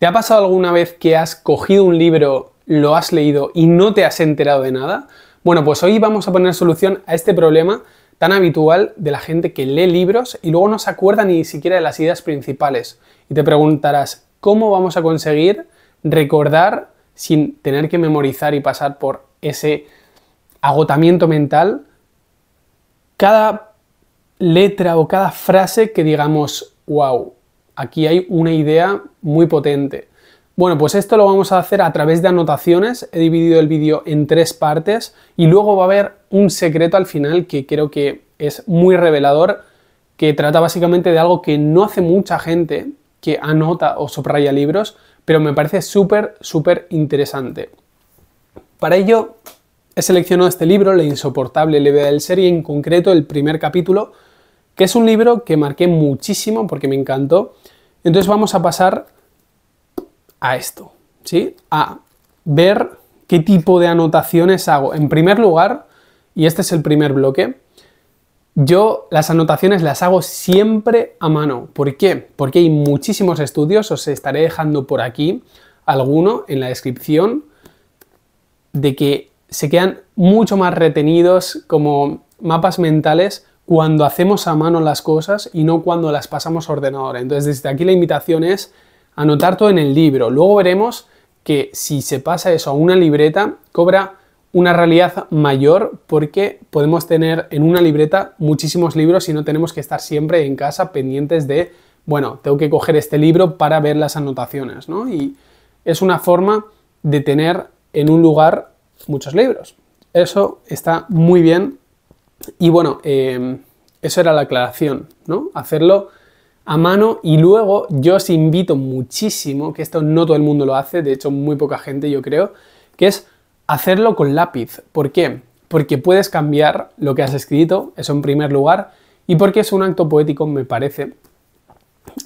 ¿Te ha pasado alguna vez que has cogido un libro, lo has leído y no te has enterado de nada? Bueno, pues hoy vamos a poner solución a este problema tan habitual de la gente que lee libros y luego no se acuerda ni siquiera de las ideas principales. Y te preguntarás, ¿cómo vamos a conseguir recordar sin tener que memorizar y pasar por ese agotamiento mental cada letra o cada frase que digamos, wow, aquí hay una idea muy potente? Bueno, pues esto lo vamos a hacer a través de anotaciones. He dividido el vídeo en 3 partes y luego va a haber un secreto al final que creo que es muy revelador, que trata básicamente de algo que no hace mucha gente que anota o subraya libros, pero me parece súper interesante. Para ello he seleccionado este libro, La insoportable levedad del ser, y en concreto el primer capítulo, que es un libro que marqué muchísimo porque me encantó. Entonces vamos a pasar a esto, ¿sí? A ver qué tipo de anotaciones hago. En primer lugar, y este es el primer bloque, yo las anotaciones las hago siempre a mano. ¿Por qué? Porque hay muchísimos estudios, os estaré dejando por aquí alguno en la descripción, de que se quedan mucho más retenidos como mapas mentales cuando hacemos a mano las cosas y no cuando las pasamos a ordenador. Entonces desde aquí la invitación es anotar todo en el libro. Luego veremos que si se pasa eso a una libreta, cobra una realidad mayor porque podemos tener en una libreta muchísimos libros y no tenemos que estar siempre en casa pendientes de, bueno, tengo que coger este libro para ver las anotaciones, ¿no? Y es una forma de tener en un lugar muchos libros. Eso está muy bien y bueno, eso era la aclaración, ¿no? Hacerlo a mano. Y luego yo os invito muchísimo, que esto no todo el mundo lo hace, de hecho muy poca gente yo creo, que es hacerlo con lápiz. ¿Por qué? Porque puedes cambiar lo que has escrito, eso en primer lugar, y porque es un acto poético, me parece,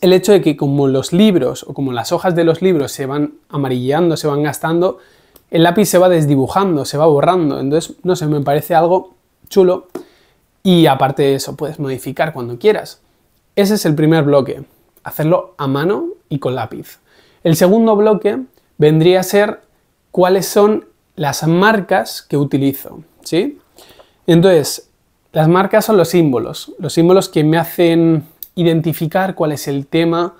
el hecho de que como los libros o como las hojas de los libros se van amarillando, se van gastando, el lápiz se va desdibujando, se va borrando. Entonces, no sé, me parece algo chulo y aparte de eso puedes modificar cuando quieras. Ese es el primer bloque, hacerlo a mano y con lápiz. El segundo bloque vendría a ser cuáles son las marcas que utilizo, ¿sí? Entonces, las marcas son los símbolos que me hacen identificar cuál es el tema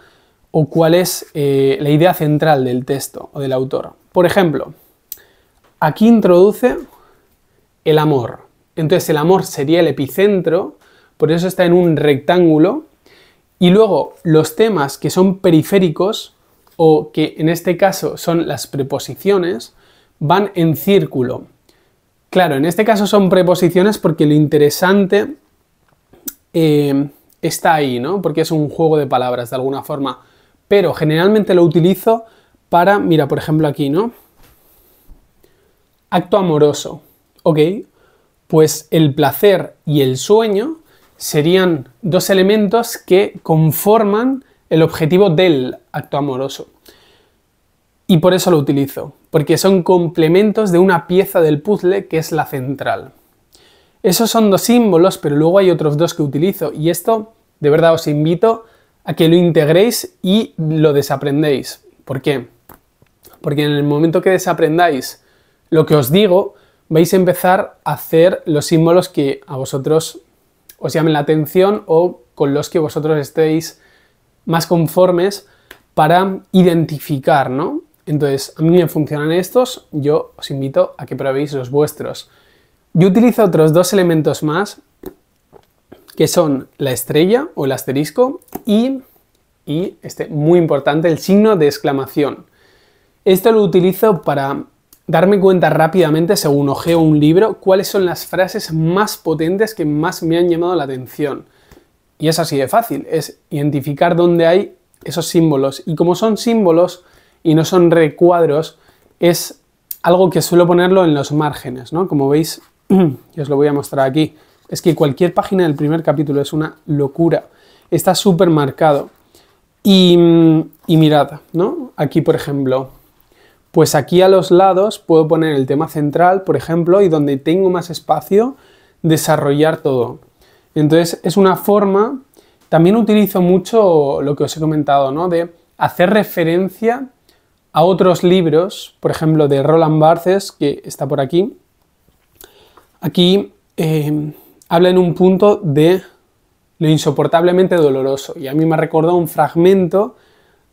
o cuál es la idea central del texto o del autor. Por ejemplo, aquí introduce el amor. Entonces el amor sería el epicentro, por eso está en un rectángulo. Y luego los temas que son periféricos, o que en este caso son las preposiciones, van en círculo. Claro, en este caso son preposiciones porque lo interesante está ahí, ¿no? Porque es un juego de palabras de alguna forma. Pero generalmente lo utilizo para, mira, por ejemplo aquí, ¿no? Acto amoroso, ¿ok? Pues el placer y el sueño serían dos elementos que conforman el objetivo del acto amoroso. Y por eso lo utilizo, porque son complementos de una pieza del puzzle que es la central. Esos son 2 símbolos, pero luego hay otros 2 que utilizo, y esto de verdad os invito a que lo integréis y lo desaprendéis. ¿Por qué? Porque en el momento que desaprendáis lo que os digo, vais a empezar a hacer los símbolos que a vosotros os llamen la atención o con los que vosotros estéis más conformes para identificar, ¿no? Entonces, a mí me funcionan estos, yo os invito a que probéis los vuestros. Yo utilizo otros 2 elementos más, que son la estrella o el asterisco y este muy importante, el signo de exclamación. Esto lo utilizo para darme cuenta rápidamente, según ojeo un libro, cuáles son las frases más potentes que más me han llamado la atención. Y es así de fácil, es identificar dónde hay esos símbolos. Y como son símbolos y no son recuadros, es algo que suelo ponerlo en los márgenes, ¿no? Como veis, y os lo voy a mostrar aquí, es que cualquier página del primer capítulo es una locura. Está súper marcado. Y mirad, ¿no? Aquí, por ejemplo, pues aquí a los lados puedo poner el tema central, por ejemplo, y donde tengo más espacio, desarrollar todo. Entonces es una forma, también utilizo mucho lo que os he comentado, ¿no? De hacer referencia a otros libros, por ejemplo, de Roland Barthes, que está por aquí. Aquí habla en un punto de lo insoportablemente doloroso, y a mí me ha recordado un fragmento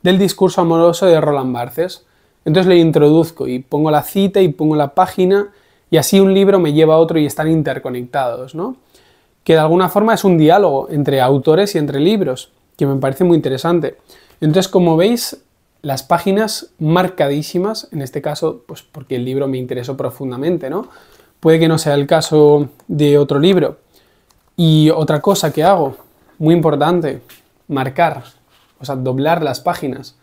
del discurso amoroso de Roland Barthes. Entonces lo introduzco y pongo la cita y pongo la página, y así un libro me lleva a otro y están interconectados, ¿no? Que de alguna forma es un diálogo entre autores y entre libros, que me parece muy interesante. Entonces, como veis, las páginas marcadísimas, en este caso, pues porque el libro me interesó profundamente, ¿no? Puede que no sea el caso de otro libro. Y otra cosa que hago, muy importante, marcar, o sea, doblar las páginas.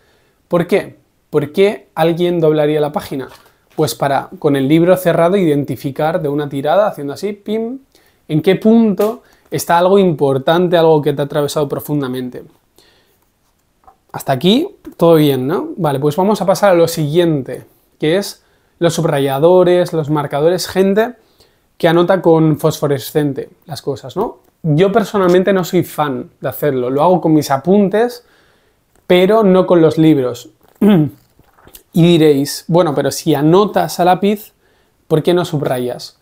¿Por qué? ¿Por qué alguien doblaría la página? Pues para, con el libro cerrado, identificar de una tirada, haciendo así, pim, en qué punto está algo importante, algo que te ha atravesado profundamente. Hasta aquí, todo bien, ¿no? Vale, pues vamos a pasar a lo siguiente, que es los subrayadores, los marcadores, gente que anota con fosforescente las cosas, ¿no? Yo personalmente no soy fan de hacerlo, lo hago con mis apuntes, pero no con los libros. Y diréis, bueno, pero si anotas a lápiz, ¿por qué no subrayas?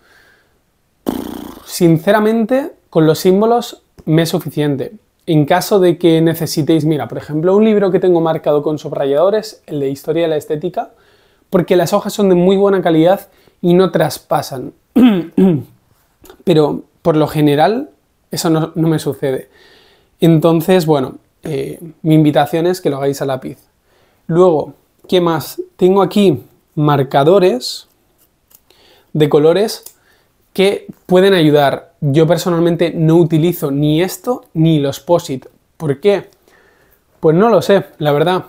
Sinceramente, con los símbolos me es suficiente. En caso de que necesitéis, mira, por ejemplo, un libro que tengo marcado con subrayadores, el de Historia de la Estética, porque las hojas son de muy buena calidad y no traspasan. Pero por lo general eso no me sucede. Entonces, bueno, mi invitación es que lo hagáis a lápiz. Luego, ¿qué más? Tengo aquí marcadores de colores que pueden ayudar. Yo personalmente no utilizo ni esto ni los POSIT. ¿Por qué? Pues no lo sé, la verdad.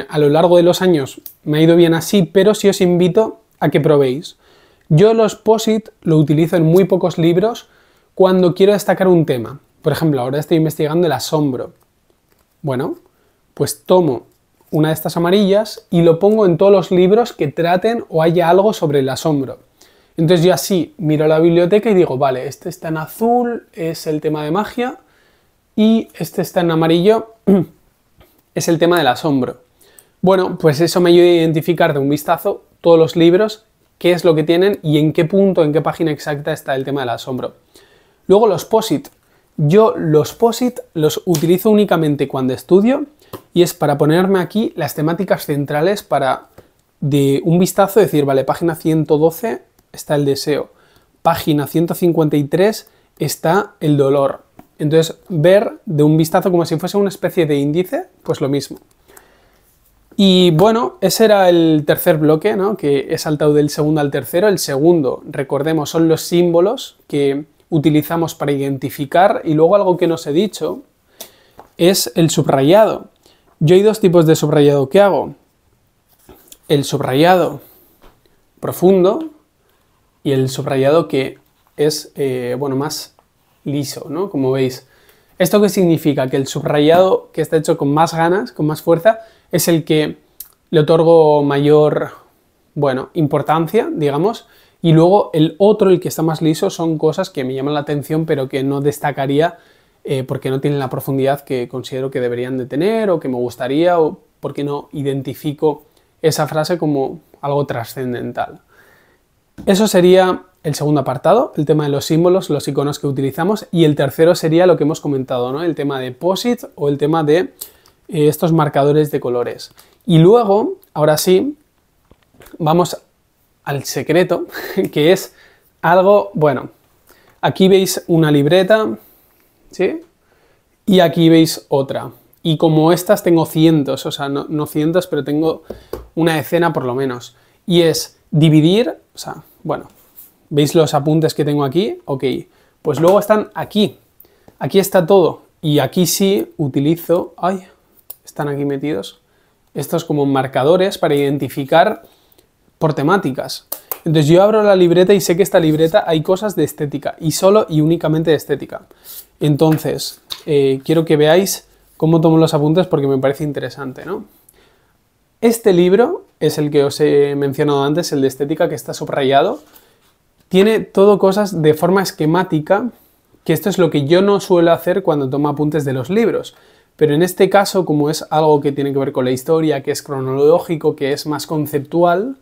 A lo largo de los años me ha ido bien así, pero sí os invito a que probéis. Yo los POSIT lo utilizo en muy pocos libros cuando quiero destacar un tema. Por ejemplo, ahora estoy investigando el asombro. Bueno, pues tomo una de estas amarillas y lo pongo en todos los libros que traten o haya algo sobre el asombro. Entonces yo así miro la biblioteca y digo, vale, este está en azul, es el tema de magia, y este está en amarillo, es el tema del asombro. Bueno, pues eso me ayuda a identificar de un vistazo todos los libros, qué es lo que tienen y en qué punto, en qué página exacta está el tema del asombro. Luego los POSIT. Yo los POSIT los utilizo únicamente cuando estudio, y es para ponerme aquí las temáticas centrales para de un vistazo decir, vale, página 112 está el deseo, página 153 está el dolor. Entonces, ver de un vistazo como si fuese una especie de índice, pues lo mismo. Y bueno, ese era el tercer bloque, ¿no? Que he saltado del segundo al tercero. El segundo, recordemos, son los símbolos que utilizamos para identificar, y luego algo que no os he dicho es el subrayado. Yo hay dos tipos de subrayado que hago. El subrayado profundo y el subrayado que es, bueno, más liso, ¿no? Como veis. ¿Esto qué significa? Que el subrayado que está hecho con más ganas, con más fuerza, es el que le otorgo mayor, bueno, importancia, digamos, y luego el otro, el que está más liso, son cosas que me llaman la atención pero que no destacaría porque no tienen la profundidad que considero que deberían de tener o que me gustaría, o porque no identifico esa frase como algo trascendental. Eso sería el segundo apartado, el tema de los símbolos, los iconos que utilizamos, y el tercero sería lo que hemos comentado, ¿no? El tema de POSIT o el tema de estos marcadores de colores. Y luego, ahora sí, vamos al secreto, que es algo, bueno, aquí veis una libreta, ¿sí? Y aquí veis otra. Y como estas tengo cientos, o sea, no cientos, pero tengo una decena por lo menos. Y es dividir, o sea, bueno, ¿veis los apuntes que tengo aquí? Ok, pues luego están aquí. Aquí está todo. Y aquí sí utilizo, ay, están aquí metidos, estos como marcadores para identificar por temáticas. Entonces yo abro la libreta y sé que esta libreta hay cosas de estética, y solo y únicamente de estética. Entonces, quiero que veáis cómo tomo los apuntes porque me parece interesante, ¿no? Este libro es el que os he mencionado antes, el de estética, que está subrayado. Tiene todo cosas de forma esquemática, que esto es lo que yo no suelo hacer cuando tomo apuntes de los libros. pero en este caso, como es algo que tiene que ver con la historia, que es cronológico, que es más conceptual,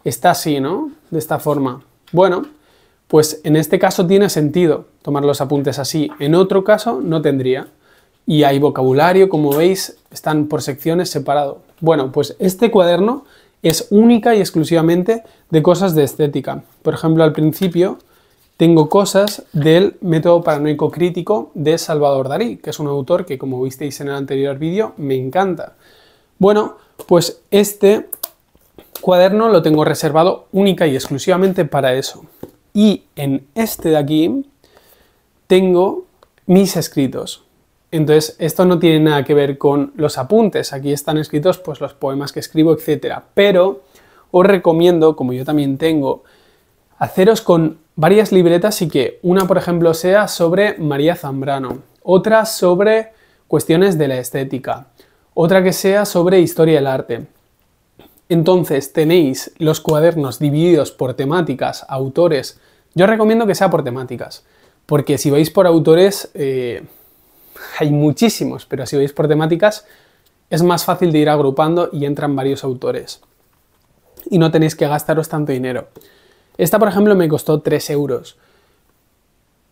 está así, ¿no? De esta forma. Bueno, pues en este caso tiene sentido tomar los apuntes así, en otro caso no tendría. Y hay vocabulario, como veis, están por secciones separado. Bueno, pues este cuaderno es única y exclusivamente de cosas de estética. Por ejemplo, al principio tengo cosas del método paranoico crítico de Salvador Dalí, que es un autor que, como visteis en el anterior vídeo, me encanta. Bueno, pues este cuaderno lo tengo reservado única y exclusivamente para eso. Y en este de aquí tengo mis escritos. Entonces, esto no tiene nada que ver con los apuntes. Aquí están escritos pues los poemas que escribo, etc. Pero os recomiendo, como yo también tengo, haceros con varias libretas y que una, por ejemplo, sea sobre María Zambrano, otra sobre cuestiones de la estética, otra que sea sobre historia del arte. Entonces, tenéis los cuadernos divididos por temáticas, autores. Yo os recomiendo que sea por temáticas, porque si vais por autores... hay muchísimos, pero si vais por temáticas es más fácil de ir agrupando y entran varios autores. Y no tenéis que gastaros tanto dinero. Esta, por ejemplo, me costó 3 euros.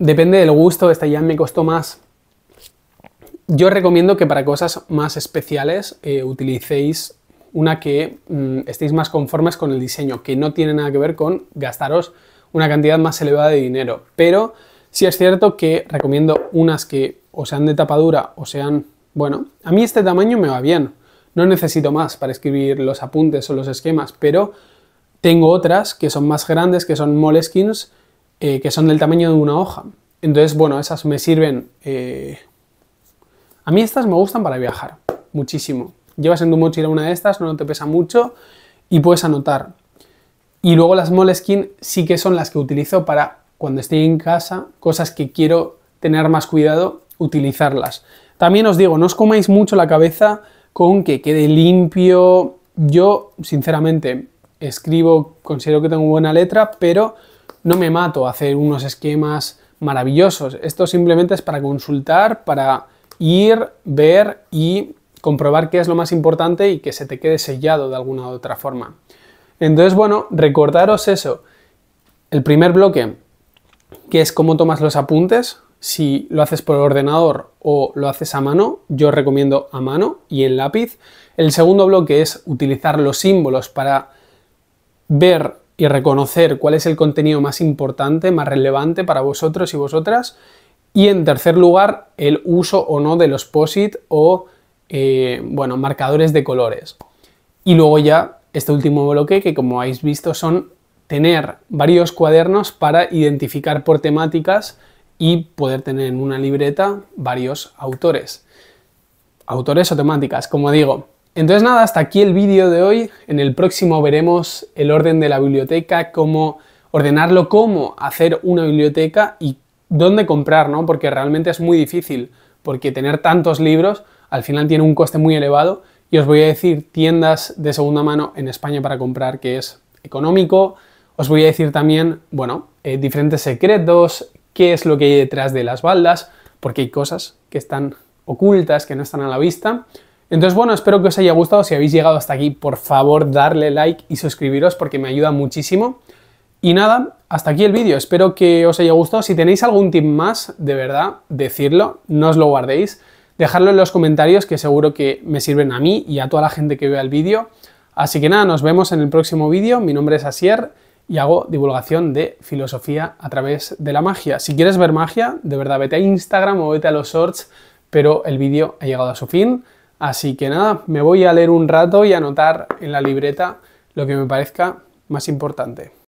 Depende del gusto, esta ya me costó más. Yo recomiendo que para cosas más especiales utilicéis una que estéis más conformes con el diseño, que no tiene nada que ver con gastaros una cantidad más elevada de dinero. Pero sí es cierto que recomiendo unas que o sean de tapa dura o sean... Bueno, a mí este tamaño me va bien. No necesito más para escribir los apuntes o los esquemas, pero tengo otras que son más grandes, que son Moleskines, que son del tamaño de una hoja. Entonces, bueno, esas me sirven... A mí estas me gustan para viajar, muchísimo. Llevas en tu mochila una de estas, no te pesa mucho y puedes anotar. Y luego las Moleskine sí que son las que utilizo para cuando estoy en casa, cosas que quiero tener más cuidado, utilizarlas. También os digo, no os comáis mucho la cabeza con que quede limpio. Yo, sinceramente, escribo, considero que tengo buena letra, pero no me mato a hacer unos esquemas maravillosos. Esto simplemente es para consultar, para ir, ver y comprobar qué es lo más importante y que se te quede sellado de alguna u otra forma. Entonces, bueno, recordaros eso. El primer bloque, que es cómo tomas los apuntes. Si lo haces por ordenador o lo haces a mano, yo recomiendo a mano y en lápiz. El segundo bloque es utilizar los símbolos para ver y reconocer cuál es el contenido más importante, más relevante para vosotros y vosotras. Y en tercer lugar, el uso o no de los post-it o bueno, marcadores de colores. Y luego ya este último bloque, que como habéis visto son tener varios cuadernos para identificar por temáticas y poder tener en una libreta varios autores. Autores o temáticas, como digo. Entonces nada, hasta aquí el vídeo de hoy. En el próximo veremos el orden de la biblioteca, cómo ordenarlo, cómo hacer una biblioteca y dónde comprar, ¿no? Porque realmente es muy difícil, porque tener tantos libros al final tiene un coste muy elevado y os voy a decir tiendas de segunda mano en España para comprar que es económico. Os voy a decir también, bueno, diferentes secretos, qué es lo que hay detrás de las baldas, porque hay cosas que están ocultas, que no están a la vista. Entonces, bueno, espero que os haya gustado. Si habéis llegado hasta aquí, por favor, darle like y suscribiros porque me ayuda muchísimo. Y nada, hasta aquí el vídeo. Espero que os haya gustado. Si tenéis algún tip más, de verdad, decirlo, no os lo guardéis. Dejadlo en los comentarios que seguro que me sirven a mí y a toda la gente que vea el vídeo. Así que nada, nos vemos en el próximo vídeo. Mi nombre es Asier y hago divulgación de filosofía a través de la magia. Si quieres ver magia, de verdad, vete a Instagram o vete a los shorts, pero el vídeo ha llegado a su fin. Así que nada, me voy a leer un rato y a anotar en la libreta lo que me parezca más importante.